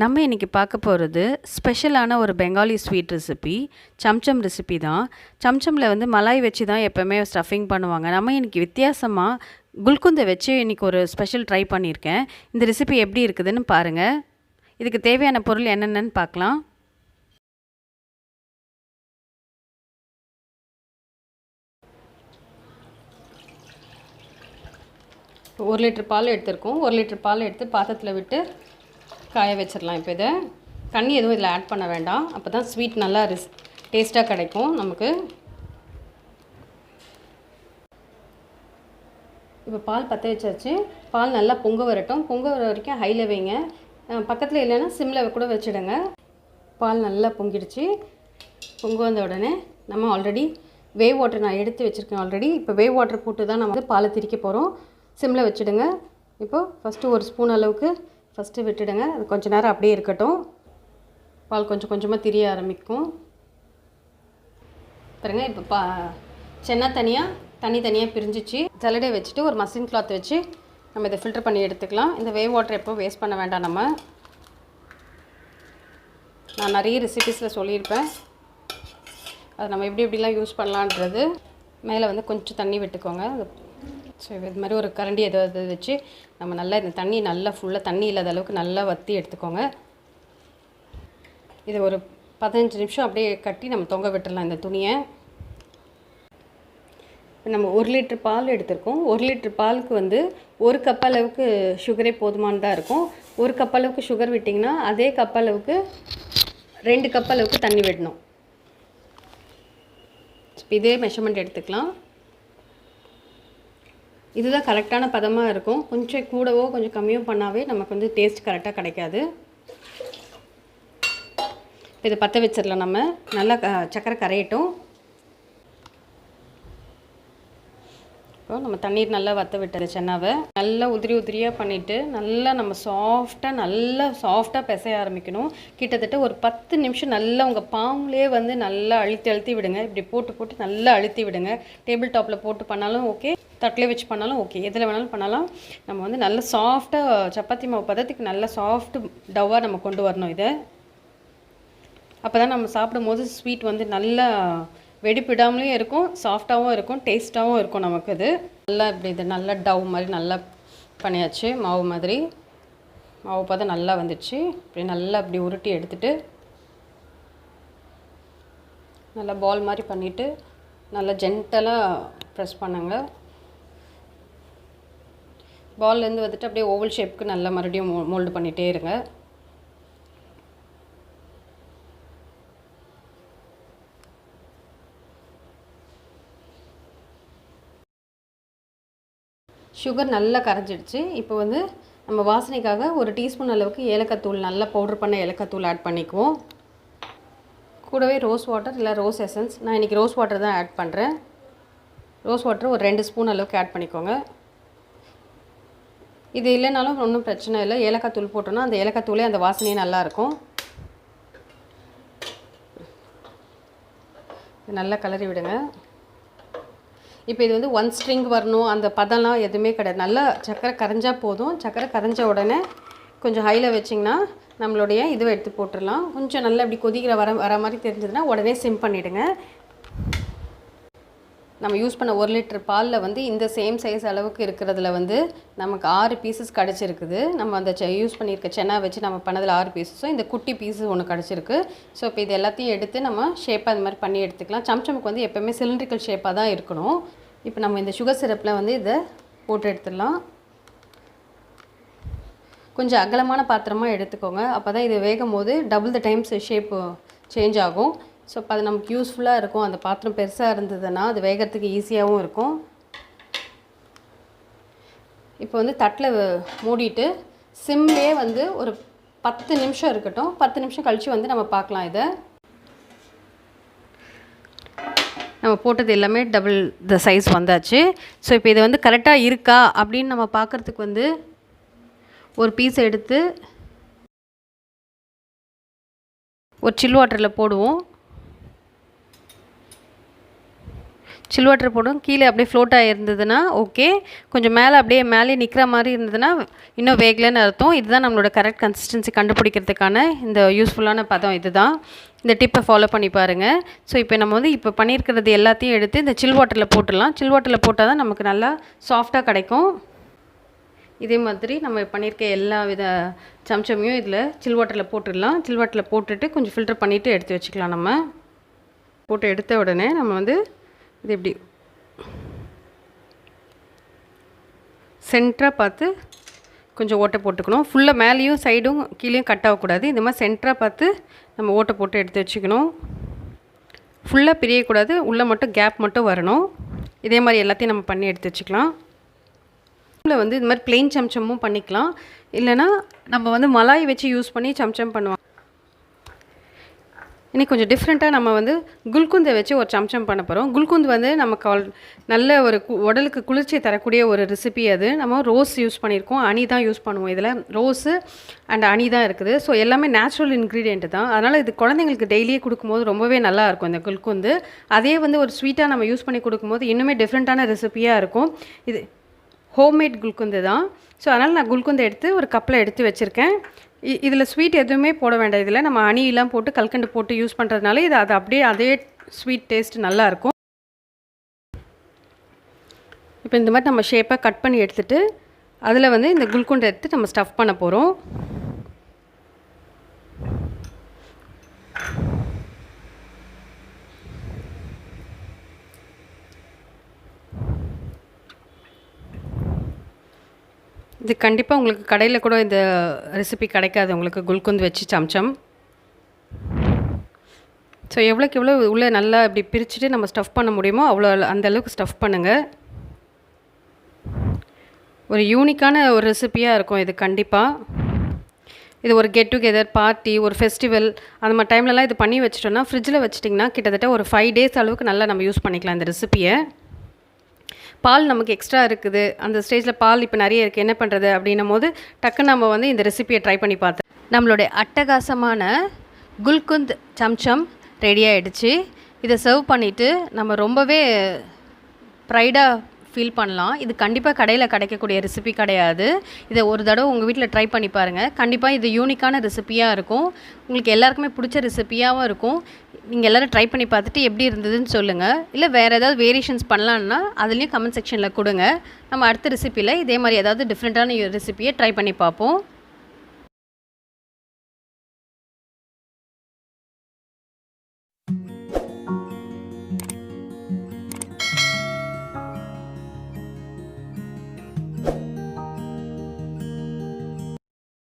நம்ம இன்றைக்கி பார்க்க போகிறது ஸ்பெஷலான ஒரு Bengali sweet recipe chamcham recipe தான். சம்சமில் வந்து மலாய் வச்சு தான் எப்போவுமே ஸ்டஃபிங் பண்ணுவாங்க. நம்ம இன்றைக்கி வித்தியாசமாக குல்குந்தை வச்சு இன்றைக்கி ஒரு ஸ்பெஷல் ட்ரை பண்ணியிருக்கேன். இந்த ரெசிபி எப்படி இருக்குதுன்னு பாருங்கள். இதுக்கு தேவையான பொருள் என்னென்னு பார்க்கலாம். இப்போ 1 லிட்டர் பால் எடுத்துருக்கோம். 1 லிட்டர் பால் எடுத்து பாத்திரத்தில் விட்டு காய வச்சிடலாம். இப்போ இதை தண்ணி எதுவும் இதில் ஆட் பண்ண வேண்டாம். அப்போ தான் ஸ்வீட் நல்லா டேஸ்ட்டாக கிடைக்கும் நமக்கு. இப்போ பால் பற்ற வச்சாச்சு. பால் நல்லா பொங்க வரட்டும். பொங்க வர வரைக்கும் ஹையில் வைங்க. பக்கத்தில் இல்லைன்னா சிம்மில் கூட வச்சுடுங்க. பால் நல்லா பொங்கிடுச்சு. பொங்க வந்த உடனே நம்ம ஆல்ரெடி வேவ் வாட்டர் நான் எடுத்து வச்சுருக்கேன் ஆல்ரெடி. இப்போ வேவ் வாட்டர் போட்டு தான் நம்ம வந்து பாலை திரிக்க போகிறோம். சிம்மில் வச்சுடுங்க. இப்போது ஃபஸ்ட்டு 1 ஸ்பூன் அளவுக்கு ஃபஸ்ட்டு விட்டுடுங்க. அது கொஞ்சம் நேரம் அப்படியே இருக்கட்டும். பால் கொஞ்சம் கொஞ்சமாக திரிய ஆரம்பிக்கும் பாருங்கள். இப்போ சென்னா தண்ணி தனியாக பிரிஞ்சிச்சு. ஜல்லடை வச்சுட்டு ஒரு மசின் கிளாத் வச்சு நம்ம இதை ஃபில்டர் பண்ணி எடுத்துக்கலாம். இந்த வேவ் வாட்டர் எப்போ வேஸ்ட் பண்ண வேண்டாம். நான் நிறைய ரெசிபீஸில் சொல்லியிருப்பேன். அது நம்ம எப்படிலாம் யூஸ் பண்ணலான்றது. மேலே வந்து கொஞ்சம் தண்ணி விட்டுக்கோங்க. ஸோ இது மாதிரி ஒரு கரண்டி எதாவது வச்சு நம்ம நல்லா இந்த தண்ணி நல்லா ஃபுல்லாக தண்ணி இல்லாத அளவுக்கு நல்லா வற்றி எடுத்துக்கோங்க. இதை ஒரு 15 நிமிஷம் அப்படியே கட்டி நம்ம தொங்க விட்டுடலாம் இந்த துணியை. இப்போ நம்ம 1 லிட்டர் பால் எடுத்திருக்கோம். 1 லிட்டர் பாலுக்கு வந்து 1 கப் அளவுக்கு சுகரே போதுமானதாக இருக்கும். 1 கப் அளவுக்கு சுகர் விட்டிங்கன்னா அதே கப் அளவுக்கு 2 கப் அளவுக்கு தண்ணி விடணும். இப்போ இதே மெஷர்மெண்ட் எடுத்துக்கலாம். இதுதான் கரெக்டான பதமாக இருக்கும். கொஞ்சம் கூடவோ கொஞ்சம் கம்மியோ பண்ணாவே நமக்கு வந்து டேஸ்ட் கரெக்டாக கிடைக்காது. இதை பற்ற வச்சிடலாம். நம்ம நல்லா சக்கரை கரையட்டும். இப்போ நம்ம தண்ணீர் நல்லா வற்ற விட்டது. சென்னாவை நல்லா உதிரியாக பண்ணிவிட்டு நல்லா நம்ம சாஃப்டாக பிசைய ஆரம்பிக்கணும். கிட்டத்தட்ட ஒரு 10 நிமிஷம் நல்லா உங்கள் பாம்லேயே வந்து நல்லா அழுத்தி விடுங்க. இப்படி போட்டு நல்லா அழுத்தி விடுங்க. டேபிள் டாப்பில் போட்டு பண்ணாலும் ஓகே, தட்டிலே வச்சு பண்ணாலும் ஓகே, எதில் வேணாலும் பண்ணலாம். நம்ம வந்து நல்ல சாஃப்டாக சப்பாத்தி மாவு பதத்துக்கு நல்ல சாஃப்ட் டவ்வாக நம்ம கொண்டு வரணும். இதை அப்போ தான் நம்ம சாப்பிடும் போது ஸ்வீட் வந்து நல்லா வெடிப்பிடாமலேயும் இருக்கும், சாஃப்டாகவும் இருக்கும், டேஸ்ட்டாகவும் இருக்கும் நமக்கு. இது நல்லா இப்படி இது நல்லா டவ் மாதிரி நல்லா பண்ணியாச்சு. மாவு மாதிரி மாவு பதம் நல்லா வந்துடுச்சு. இப்படி நல்லா அப்படி உருட்டி எடுத்துகிட்டு நல்லா பால் மாதிரி பண்ணிவிட்டு நல்லா ஜென்டலாக ப்ரெஸ் பண்ணுங்க. பால்லேருந்து வந்துட்டு அப்படியே ஓவல் ஷேப்புக்கு நல்லா மறுபடியும் மோல்டு பண்ணிகிட்டே இருங்க. சுகர் நல்லா கரைஞ்சிடுச்சு. இப்போ வந்து நம்ம வாசனைக்காக ஒரு டீஸ்பூன் அளவுக்கு ஏலக்காய் தூள், நல்லா பவுட்ரு பண்ண ஏலக்காய் தூள் ஆட் பண்ணிக்குவோம். கூடவே ரோஸ் வாட்டர் இல்லை ரோஸ் எசன்ஸ், நான் இன்றைக்கி ரோஸ் வாட்டர் தான் ஆட் பண்ணுறேன். ரோஸ் வாட்டர் ஒரு 2 ஸ்பூன் அளவுக்கு ஆட் பண்ணிக்கோங்க. இது இல்லைனாலும் ஒன்றும் பிரச்சனை இல்லை. ஏலக்காய் தூள் போட்டோன்னா அந்த ஏலக்காய் தூளே அந்த வாசனையே நல்லாயிருக்கும். நல்லா கிளறி விடுங்க. இப்போ இது வந்து 1 ஸ்ட்ரிங் வரணும் அந்த பதம்லாம் எதுவுமே கிடையாது. நல்லா சக்கரை கரைஞ்சால் போதும். சக்கரை கரைஞ்ச உடனே கொஞ்சம் ஹையில் வச்சிங்கன்னா நம்மளுடைய இதுவை எடுத்து போட்டுடலாம். கொஞ்சம் நல்லா இப்படி கொதிக்கிற வர மாதிரி தெரிஞ்சதுன்னா உடனே சிம் பண்ணிவிடுங்க. நம்ம யூஸ் பண்ண 1 லிட்டர் பாலில் வந்து இந்த சேம் சைஸ் அளவுக்கு இருக்கிறதுல வந்து நமக்கு 6 பீசஸ் கிடச்சிருக்குது. நம்ம அந்த யூஸ் பண்ணியிருக்க சென்னா வச்சு நம்ம பண்ணதில் 6 பீசஸும் இந்த குட்டி பீஸு ஒன்று கிடச்சிருக்கு. ஸோ இப்போ இது எல்லாத்தையும் எடுத்து நம்ம ஷேப்பாக இந்த மாதிரி பண்ணி எடுத்துக்கலாம். சம்சமுக்கு வந்து எப்போவுமே சிலிண்ட்ரிக்கல் ஷேப்பாக தான் இருக்கணும். இப்போ நம்ம இந்த சுகர் சிரப்பில் வந்து இதை போட்டு எடுத்துடலாம். கொஞ்சம் அகலமான பாத்திரமாக எடுத்துக்கோங்க. அப்போ தான் இது வேகும் போது double the times shape change ஆகும். ஸோ அப்போ அது நமக்கு யூஸ்ஃபுல்லாக இருக்கும். அந்த பாத்திரம் பெருசாக இருந்ததுன்னா அது வேகிறதுக்கு ஈஸியாகவும் இருக்கும். இப்போ வந்து தட்டில் மூடிட்டு சிம்லேயே வந்து ஒரு 10 நிமிஷம் இருக்கட்டும். 10 நிமிஷம் கழித்து வந்து நம்ம பார்க்கலாம். இதை நம்ம போட்டது எல்லாமே டபுள் த சைஸ் வந்தாச்சு. ஸோ இப்போ இது வந்து கரெக்டாக இருக்கா அப்படின்னு நம்ம பார்க்குறதுக்கு வந்து ஒரு பீஸ் எடுத்து ஒரு சில் வாட்டரில் போடுவோம். சில் வாட்டர் போடும் கீழே அப்படியே ஃப்ளோட் ஆகிருந்ததுன்னா ஓகே, கொஞ்சம் மேலே அப்படியே மேலே நிற்கிற மாதிரி இருந்ததுன்னா இன்னும் வேகலைன்னு அர்த்தம். இதுதான் நம்மளோட கரெக்ட் கன்சிஸ்டன்சி கண்டுபிடிக்கிறதுக்கான இந்த யூஸ்ஃபுல்லான பதம் இதுதான். இந்த டிப்பை ஃபாலோ பண்ணி பாருங்கள். ஸோ இப்போ நம்ம வந்து இப்போ பண்ணியிருக்கிறது எல்லாத்தையும் எடுத்து இந்த சில் வாட்டரில் போட்டுடலாம். சில் வாட்டரில் போட்டால் தான் நமக்கு நல்லா சாஃப்டாக கிடைக்கும். இதே மாதிரி நம்ம பண்ணியிருக்க எல்லா வித சம்சமையும் இதில் சில் வாட்டரில் போட்டுடலாம். சில் வாட்டரில் போட்டுட்டு கொஞ்சம் ஃபில்டர் பண்ணிவிட்டு எடுத்து வச்சுக்கலாம். நம்ம போட்டு எடுத்த உடனே நம்ம வந்து இது இப்படி சென்டராக பார்த்து கொஞ்சம் ஓட்டை போட்டுக்கணும். ஃபுல்லாக மேலேயும் சைடும் கீழேயும் கட் ஆகக்கூடாது. இந்த மாதிரி சென்டராக பார்த்து நம்ம ஓட்டை போட்டு எடுத்து வச்சுக்கணும். ஃபுல்லாக பிரியக்கூடாது, உள்ளே மட்டும் கேப் மட்டும் வரணும். இதே மாதிரி எல்லாத்தையும் நம்ம பண்ணி எடுத்து வச்சுக்கலாம். இதில் வந்து இது மாதிரி ப்ளெயின் சம்சமும் பண்ணிக்கலாம், இல்லைனா நம்ம வந்து மலாய் வச்சு யூஸ் பண்ணி சம்சம் பண்ணுவோம். இன்றைக்கி கொஞ்சம் டிஃப்ரெண்ட்டாக நம்ம வந்து குல்குந்தை வச்சு ஒரு சம்சம் பண்ண போகிறோம். குல்குந்த் வந்து நமக்கு நல்ல ஒரு உடலுக்கு குளிர்ச்சி தரக்கூடிய ஒரு ரெசிபி. அது நம்ம ரோஸ் யூஸ் பண்ணியிருக்கோம், அணி தான் யூஸ் பண்ணுவோம். இதில் ரோஸு அண்ட் அணி தான் இருக்குது. ஸோ எல்லாமே நேச்சுரல் இன்க்ரீடியன்ட் தான். அதனால் இது குழந்தைங்களுக்கு டெய்லியே கொடுக்கும்போது ரொம்பவே நல்லாயிருக்கும் இந்த குல்குந்து. அதே வந்து ஒரு ஸ்வீட்டாக நம்ம யூஸ் பண்ணி கொடுக்கும்போது இன்னுமே டிஃப்ரெண்ட்டான ரெசிபியாக இருக்கும். இது ஹோம்மேட் குல்குந்து தான். ஸோ அதனால் நான் குல்குந்தை எடுத்து ஒரு கப்பில் எடுத்து வச்சுருக்கேன். இதில் ஸ்வீட் எதுவுமே போட வேண்டாம். இதில் நம்ம அணியெல்லாம் போட்டு கல்கண்டு போட்டு யூஸ் பண்ணுறதுனால இது அது அப்படியே அதே ஸ்வீட் டேஸ்ட் நல்லாயிருக்கும். இப்போ இந்த மாதிரி நம்ம ஷேப்பாக கட் பண்ணி எடுத்துகிட்டு அதில் வந்து இந்த குல்குண்டை எடுத்து நம்ம ஸ்டஃப் பண்ண போகிறோம். இது கண்டிப்பாக உங்களுக்கு கடையில் கூட இந்த ரெசிபி கிடைக்காது உங்களுக்கு, குல்குந்த் வச்சு சம்சம். ஸோ எவ்வளோக்கு எவ்வளோ உள்ளே நல்லா இப்படி பிரிச்சுட்டு நம்ம ஸ்டஃப் பண்ண முடியுமோ அவ்வளோ அந்தளவுக்கு ஸ்டஃப் பண்ணுங்கள். ஒரு யூனிக்கான ஒரு ரெசிபியாக இருக்கும் இது கண்டிப்பாக. இது ஒரு கெட் டுகெதர் பார்ட்டி, ஒரு ஃபெஸ்டிவல் அந்த மாதிரி டைம்லலாம் இது பண்ணி வச்சிட்டோன்னா ஃப்ரிட்ஜில் வச்சிட்டிங்கன்னா கிட்டத்தட்ட ஒரு 5 days அளவுக்கு நல்லா நம்ம யூஸ் பண்ணிக்கலாம் இந்த ரெசிபியை. பால் நமக்கு எக்ஸ்ட்ரா இருக்குது, அந்த ஸ்டேஜில் பால் இப்போ நிறைய இருக்குது, என்ன பண்ணுறது அப்படின்னும் போது டக்குன்னு நம்ம வந்து இந்த ரெசிபியை ட்ரை பண்ணி பார்த்தோம். நம்மளுடைய அட்டகாசமான குல்குந்த் சம்சம் ரெடி ஆகிடுச்சு. இதை சர்வ் பண்ணிவிட்டு நம்ம ரொம்பவே ப்ரைடாக ஃபீல் பண்ணலாம். இது கண்டிப்பாக கடையில் கிடைக்கக்கூடிய ரெசிபி கிடையாது. இதை ஒரு தடவை உங்கள் வீட்டில் ட்ரை பண்ணி பாருங்கள். கண்டிப்பாக இது யூனிக்கான ரெசிபியாக இருக்கும், உங்களுக்கு எல்லாருக்குமே பிடிச்ச ரெசிபியாகவும் இருக்கும். நீங்கள் எல்லோரும் ட்ரை பண்ணி பார்த்துட்டு எப்படி இருந்ததுன்னு சொல்லுங்கள். இல்லை வேறு ஏதாவது வேரியேஷன்ஸ் பண்ணலான்னா அதுலேயும் கமெண்ட் செக்ஷனில் கொடுங்க. நம்ம அடுத்த ரெசிப்பியில் இதே மாதிரி ஏதாவது டிஃப்ரெண்ட்டான ரெசிபியை ட்ரை பண்ணி பார்ப்போம்.